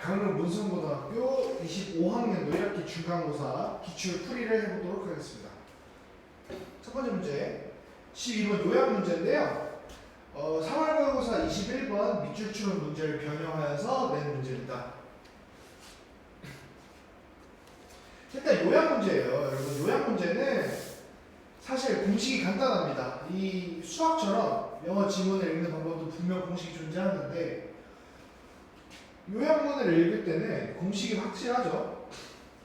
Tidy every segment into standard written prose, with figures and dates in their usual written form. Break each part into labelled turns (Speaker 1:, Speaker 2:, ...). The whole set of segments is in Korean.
Speaker 1: 강릉 문성고등학교 25학년도 1학기 중간고사 기출 풀이를 해보도록 하겠습니다. 첫 번째 문제 12번 요약 문제인데요. 3월 모의고사 21번 밑줄 추론 문제를 변형하여서 낸 문제입니다. 일단 요약 문제예요. 여러분, 요약 문제는 사실 공식이 간단합니다. 이 수학처럼 영어 지문을 읽는 방법도 분명 공식이 존재하는데 요약문을 읽을 때는 공식이 확실하죠.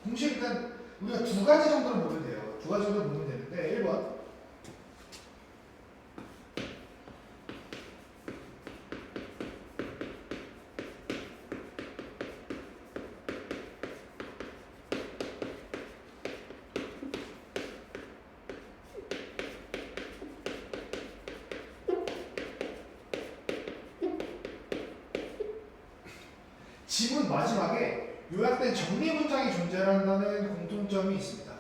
Speaker 1: 공식 일단 우리가 두 가지 정도는 보면 돼요. 두 가지 정도 보면 되는데 1번 지문 마지막에 요약된 정리 문장이 존재한다는 공통점이 있습니다.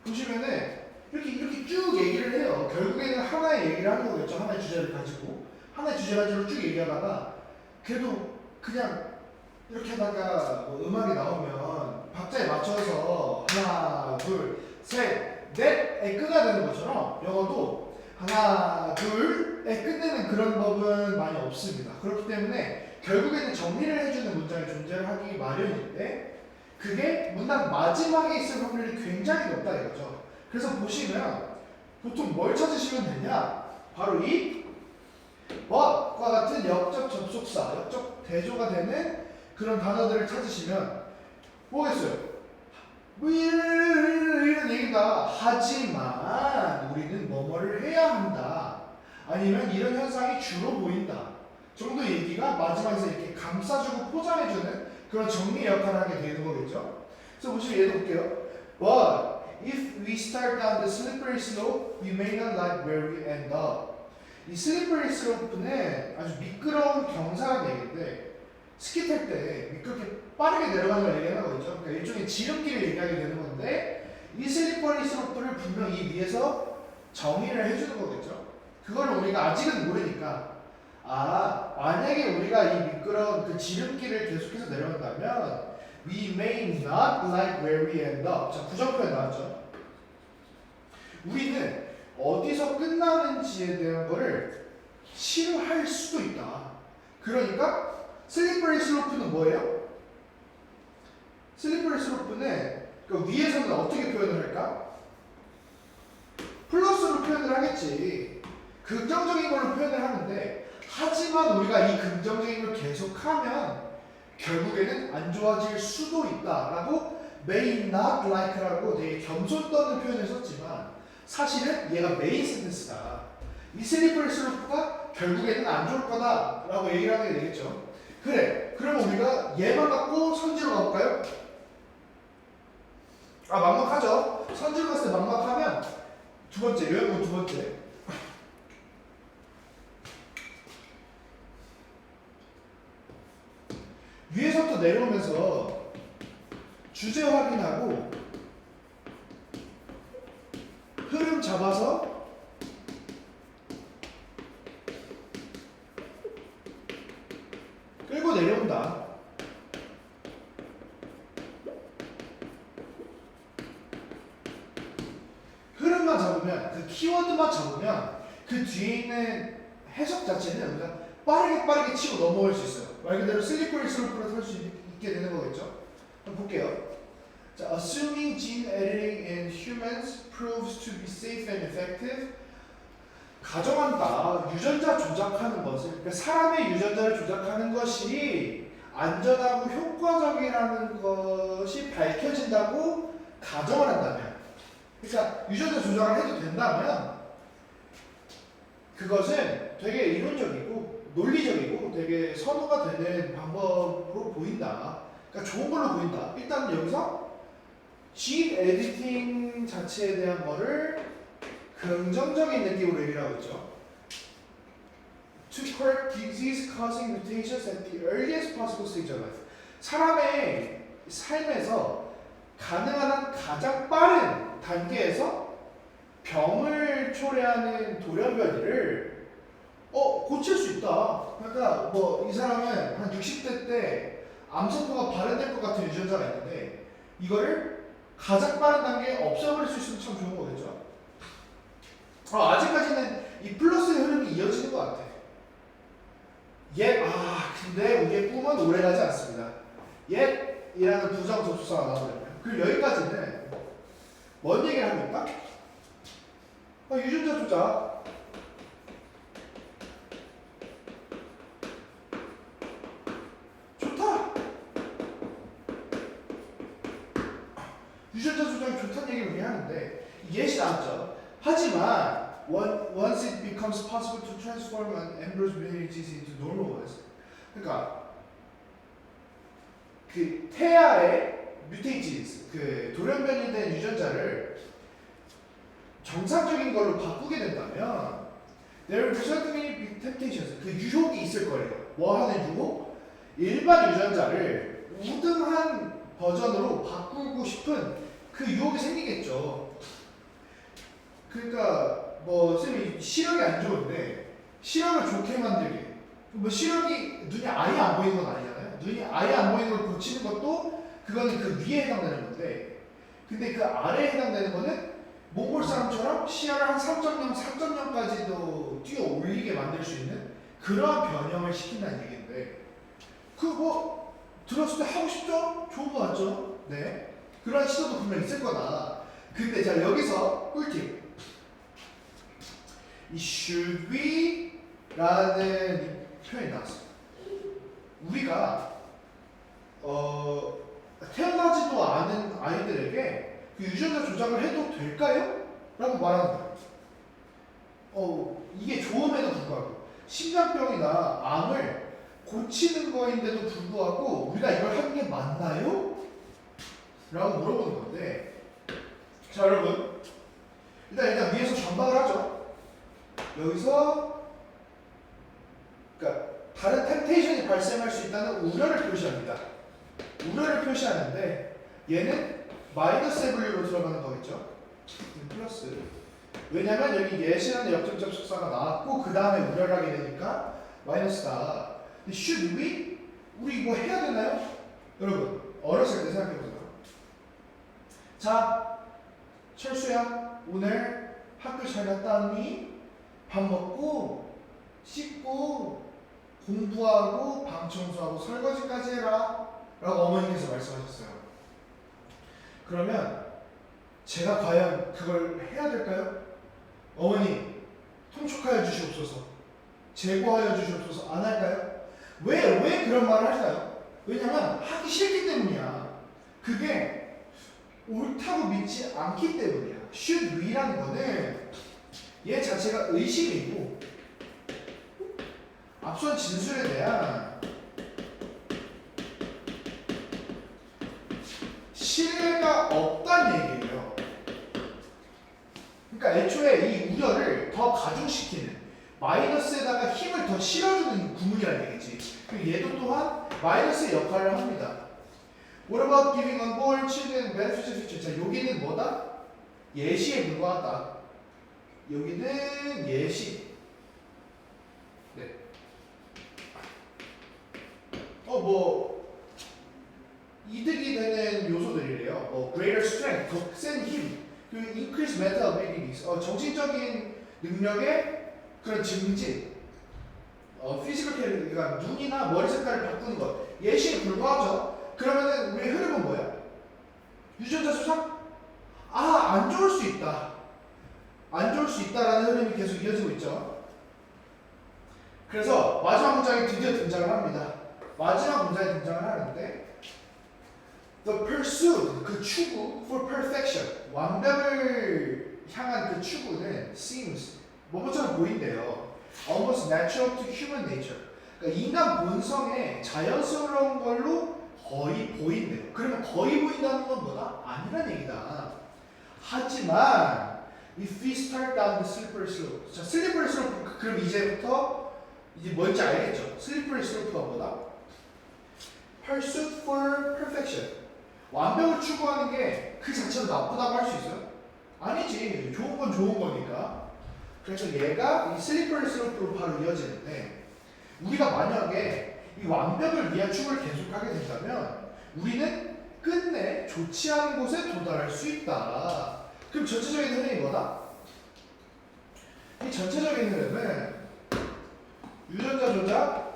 Speaker 1: 보시면은 이렇게 쭉 얘기를 해요. 결국에는 하나의 얘기를 하는 거겠죠. 하나의 주제를 가지고 하나의 주제 가지고 쭉 얘기하다가 그래도 그냥 이렇게 하다가 뭐 음악이 나오면 박자에 맞춰서 하나 둘 셋 넷에 끝나야 되는 것처럼 영어도 하나 둘에 끝내는 그런 법은 많이 없습니다. 그렇기 때문에 결국에는 정리를 해주는 문장이 존재를 하기 마련인데 그게 문장 마지막에 있을 확률이 굉장히 높다 이거죠. 그래서 보시면 보통 뭘 찾으시면 되냐? 바로 이 but과 같은 역적 접속사, 역적 대조가 되는 그런 단어들을 찾으시면 뭐겠어요? 뭐 이런 얘기다. 하지만 우리는 뭐뭐를 해야 한다. 아니면 이런 현상이 주로 보인다. 정도 얘기가 마지막에서 이렇게 감싸주고 포장해주는 그런 정리 역할을 하게 되는 거겠죠. 그래서 보시면 예를 볼게요. But if we start down the slippery slope, we may not like where we end up. 이 slippery slope는 아주 미끄러운 경사라는 얘기인데 스키 탈 때 미끄럽게 빠르게 내려가는 걸 얘기하는 거겠죠. 그러니까 일종의 지름길을 얘기하게 되는 건데 이 slippery slope를 분명 이 위에서 정의를 해주는 거겠죠. 그걸 우리가 아직은 모르니까 만약에 우리가 이 미끄러운 그 지름길을 계속해서 내려간다면 we may not like where we end up. 자, 부정표현 나왔죠. 우리는 어디서 끝나는지에 대한 거를 싫어할 수도 있다. 그러니까 슬리퍼리 슬로프는 뭐예요? 슬리퍼리 슬로프는 그 위에서는 어떻게 표현을 할까? 플러스로 표현을 하겠지. 긍정적인 걸로 표현을 하는데 하지만 우리가 이 긍정적인 걸 계속하면 결국에는 안 좋아질 수도 있다라고 may not like라고 되게 겸손 떠는 표현을 썼지만 사실은 얘가 메인 센텐스다. 이 슬리퍼리 슬로프가 결국에는 안 좋을 거다라고 얘기를 하게 되겠죠. 그래, 그러면 우리가 얘만 갖고 선지로 가볼까요? 막막하죠. 선지로 갔을 때 막막하면 두 번째, 요약문 두 번째. 위에서부터 내려오면서 주제 확인하고 흐름 잡아서 끌고 내려온다. 흐름만 잡으면 그 키워드만 잡으면 그 뒤에 있는 해석 자체는 우리가 빠르게 치고 넘어갈 수 있어요. 말 그대로 슬리퍼리 슬로프를 탈 수 있게 되는 거겠죠. 한번 볼게요. 자, assuming gene editing in humans proves to be safe and effective. 가정한다. 유전자 조작하는 것을, 그러니까 사람의 유전자를 조작하는 것이 안전하고 효과적이라는 것이 밝혀진다고 가정을 한다면, 그러니까 유전자 조작을 해도 된다면 그것은 되게 이론적이고 논리적이고 되게 선호가 되는 방법으로 보인다. 그러니까 좋은 걸로 보인다. 일단 여기서 gene editing 자체에 대한 거를 긍정적인 느낌으로 얘기를 하고 있죠. To correct disease-causing mutations at the earliest possible stage of life. 사람의 삶에서 가능한 한 가장 빠른 단계에서 병을 초래하는 돌연변이를 고칠 수 있다. 그러니까 뭐 이 사람은 한 60대 때 암세포가 발현될 것 같은 유전자가 있는데 이거를 가장 빠른 단계에 없애버릴 수 있으면 참 좋은 거겠죠. 아직까지는 이 플러스의 흐름이 이어지는 것 같아. 근데 우리의 꿈은 오래가지 않습니다. 이라는 부정 접속사가 나오거든요. 그리고 여기까지는 뭔 얘기를 합니까? 유전자 조작. 좋다. 유전자 조작이 좋다는 얘기를 우리 하는데 yes이 나왔죠. 하지만 once it becomes possible to transform an embryo's mutations into normal ones, 그러니까 그 태아의 mutations, 그 돌연변이된 유전자를 정상적인 걸로 바꾸게 된다면 there will certainly be temptations, 그 유혹이 있을 거예요. 뭐 하는 유혹? 일반 유전자를 우등한 버전으로 바꾸고 싶은 그 유혹이 생기겠죠. 그러니까 뭐 쌤이 시력이 안 좋은데 시력을 좋게 만들기, 뭐 시력이 눈이 아예 안 보이는 건 아니잖아요. 눈이 아예 안 보이는 걸 고치는 것도 그거는 그 위에 해당되는 건데, 근데 그 아래에 해당되는 거는 몽골 사람처럼 시야를 한 3.0, 4.0까지도 뛰어 올리게 만들 수 있는 그러한 변형을 시킨다는 얘기인데, 그 뭐 들었을 때 하고 싶죠? 좋은 거 같죠? 네. 그러한 시도도 분명 있을 거다. 근데 자 여기서 꿀팁. 이 should we 라는 표현이 나왔어요. 우리가 태어나지도 않은 아이들에게 그 유전자 조작을 해도 될까요? 라고 말하는 거예요. 이게 좋음에도 불구하고 심장병이나 암을 고치는 거인데도 불구하고 우리가 이걸 하는 게 맞나요? 라고 물어보는 건데, 자 여러분 일단 위에서 전박을 하죠. 여기서 그러니까 다른 템테이션이 발생할 수 있다는 우려를 표시합니다. 우려를 표시하는데 얘는 마이너스 W로 들어가는 거겠죠. 플러스. 왜냐면 여기 예시라는 역적 접속사가 나왔고 그 다음에 우려를 하게 되니까 마이너스다. 근데 should we? 우리 이거 해야 되나요? 여러분 어렸을 때 생각해보세요. 자 철수야 오늘 학교 잘 갔다 왔니? 밥 먹고 씻고 공부하고 방 청소하고 설거지까지 해라 라고 어머니께서 말씀하셨어요. 그러면 제가 과연 그걸 해야 될까요? 어머니 통촉하여 주시옵소서, 제고하여 주시옵소서 안 할까요? 왜 그런 말을 할까요? 왜냐면 하기 싫기 때문이야. 그게 옳다고 믿지 않기 때문이야. should we라는 거는 얘 자체가 의심이고 앞선 진술에 대한 신뢰가 없다는 얘기예요. 그러니까 애초에 이 우려를 더 가중시키는, 마이너스에다가 힘을 더 실어주는 구문이라는 얘기지. 그리고 얘도 또한 마이너스의 역할을 합니다. What about giving unborn children benefits of future? 자, 여기는 뭐다? 예시에 불과하다. 여기는 예시. 네. 이득이 되는 요소들이래요. greater strength, 더 센 힘, 그리고 increase mental abilities, 정신적인 능력의 그런 증진, physical character, 그러니까 눈이나 머리 색깔을 바꾸는 것, 예시에 불과하죠. 그러면은 우리의 흐름은 뭐야? 유전자 수상? 안 좋을 수 있다. 안 좋을 수 있다라는 흐름이 계속 이어지고 있죠. 그래서 마지막 문장이 드디어 등장을 합니다. 마지막 문장이 등장을 하는데 The pursuit, 그 추구 for perfection, 완벽을 향한 그 추구는 seems, 뭐뭐처럼 보인대요. Almost natural to human nature. 그러니까 인간 본성에 자연스러운 걸로 거의 보인대요. 그러면 거의 보인다는 건 뭐다? 아니란 얘기다. 하지만 if we start down the slippery slope, 자, slippery slope, 그럼 이제부터 이제 뭔지 알겠죠? slippery slope가 뭐다? Pursuit for perfection. 완벽을 추구하는 게 그 자체로 나쁘다고 할 수 있어요? 아니지. 좋은 건 좋은 거니까. 그래서 얘가 이 슬리퍼리 슬로프로 바로 이어지는데, 우리가 만약에 이 완벽을 위한 춤을 계속하게 된다면 우리는 끝내 좋지 않은 곳에 도달할 수 있다. 그럼 전체적인 흐름이 뭐다? 이 전체적인 흐름은 유전자 조작,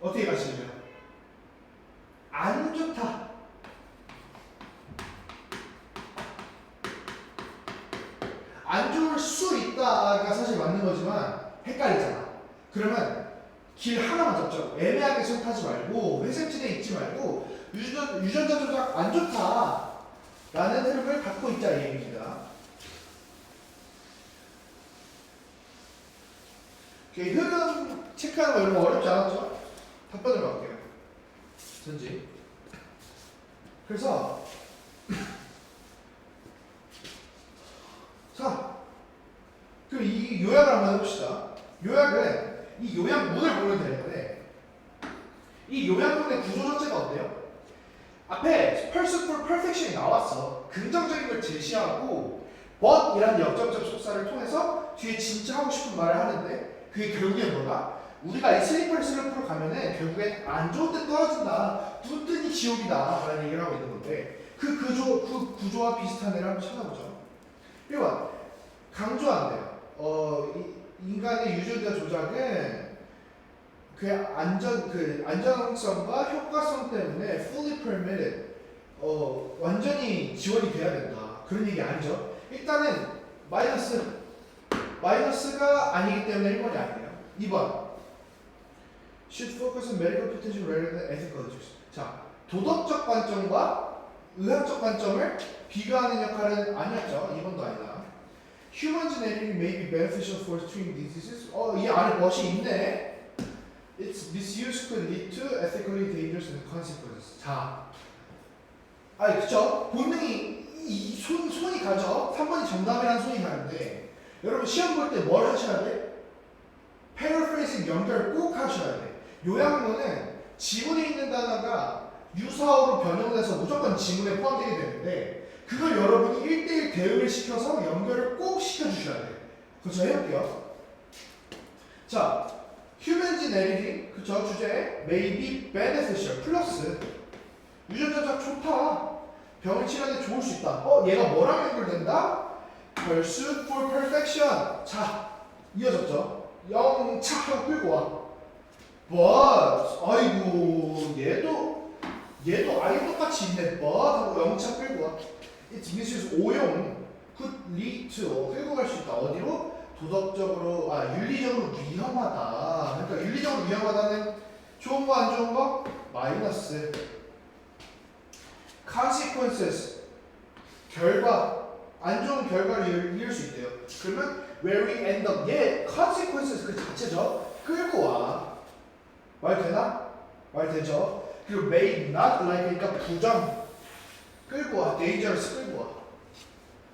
Speaker 1: 어떻게 가시죠? 안 좋다. 안 좋을 수 있다가 사실 맞는 거지만 헷갈리잖아. 그러면 길 하나만 잡자고. 애매하게 선택하지 말고 회색지대에 있지 말고 유전자 조작 안 좋다 라는 흐름을 갖고 있자 이 얘기입니다. 흐름 체크하는 거 이런 거 어렵지 않았죠? 답변으로 갈게요. 전지. 그래서 자, 그럼 이 요약을 한번 해봅시다. 요약은 이 요약문을 보면 되는데 이 요약문의 구조 자체가 어때요? 앞에 pursuit for perfection이 나왔어. 긍정적인 걸 제시하고 but 이라는 역접점 속사를 통해서 뒤에 진짜 하고 싶은 말을 하는데 그게 결국엔 뭐다? 우리가 이 슬리퍼리 슬로프로 가면은 결국엔 안 좋은 데 떨어진다. 눈뜨니 지옥이다 라는 얘기를 하고 있는 건데 그 구조와 비슷한 애를 한번 찾아보죠. 1번 강조한대요. 인간의 유전자 조작은 안전성과 효과성 때문에 fully permitted, 완전히 지원이 돼야 된다. 그런 얘기 아니죠. 일단은 마이너스가 아니기 때문에 1번이 아니에요. 2번 should focus on medical potential rather than ethical issues. 자, 도덕적 관점과 의학적 관점을 비교하는 역할은 아니었죠. 2번도 아니다. Human genetic may be beneficial for treating diseases. 이 안에 멋이 있네. Its misuse could lead to ethically dangerous consequences. 자, 그쵸? 본능이 손이 가죠. 3번이 정답이라는 손이 가는데 여러분 시험 볼 때 뭘 하셔야 돼? paraphrasing 연결 꼭 하셔야 돼. 요약문은 지문에 있는 단어가 유사어로 변형돼서 무조건 지문에 포함되게 되는데 그걸 여러분이 1대1 대응을 시켜서 연결을 꼭 시켜주셔야 돼요. 그거 제가 해볼게요. 자, human genetic, 그쵸? 주제 may be beneficial, 플러스 유전자적 좋다. 병을 치료하는데 좋을 수 있다. 얘가 뭐랑 연결된다? pursuit for perfection. 자, 이어졌죠? 영차 하고 끌고 와. but, 아이고, 얘도 아예 똑같이 있네. but 하고 영차 끌고 와. its misuse 오용 could lead to 끌고 갈 수 있다. 어디로? 도덕적으로 윤리적으로 위험하다. 그러니까 윤리적으로 위험하다는 좋은 거 안 좋은 거? 마이너스. consequences 결과 안 좋은 결과를 이룰 수 있대요. 그러면 where we end up consequences 그 자체죠. 끌고 와. 말 되나? 말 되죠. 그리고 may not like 그러니까 부정 끌고 와. dangerous 끌고 와.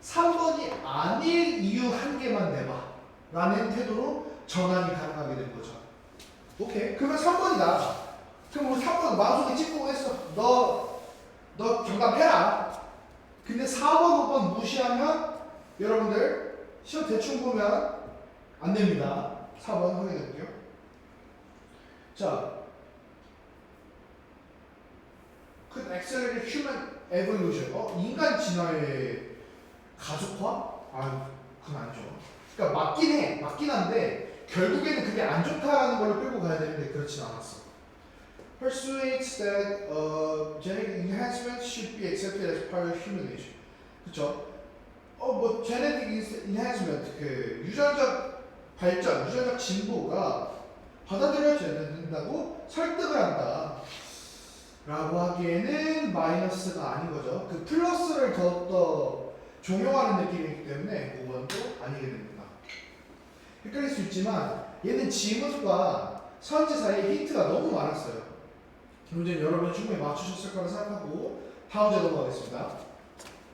Speaker 1: 3번이 아닐 이유 한 개만 내봐 라는 태도로 전환이 가능하게 된 거죠. 오케이. 그러면 3번이다. 그럼 우리 3번 마음속에 찍고 했어. 너 정답 해라. 근데 4번, 5번 무시하면 여러분들 시험 대충 보면 안 됩니다. 4번 확인해볼게요. 자, could accelerate human evolution. 인간 진화의 가속화? 그건 아니죠. 그러니까 맞긴 한데 결국에는 그게 안 좋다라는 걸 끌고 가야 되는데 그렇진 않았어. Persuades that genetic enhancement should be accepted as part of human nature. 그쵸? genetic enhancement 그 유전적 발전, 유전적 진보가 받아들여져야 된다고 설득을 한다. 라고 하기에는 마이너스가 아닌 거죠. 그 플러스를 더욱더 종용하는 느낌이기 때문에 5번도 아니게 됩니다. 헷갈릴 수 있지만 얘는 지문과 선지 사이에 힌트가 너무 많았어요. 문제는 여러분 충분히 맞추셨을 거라 생각하고 다음 주에 넘어가겠습니다.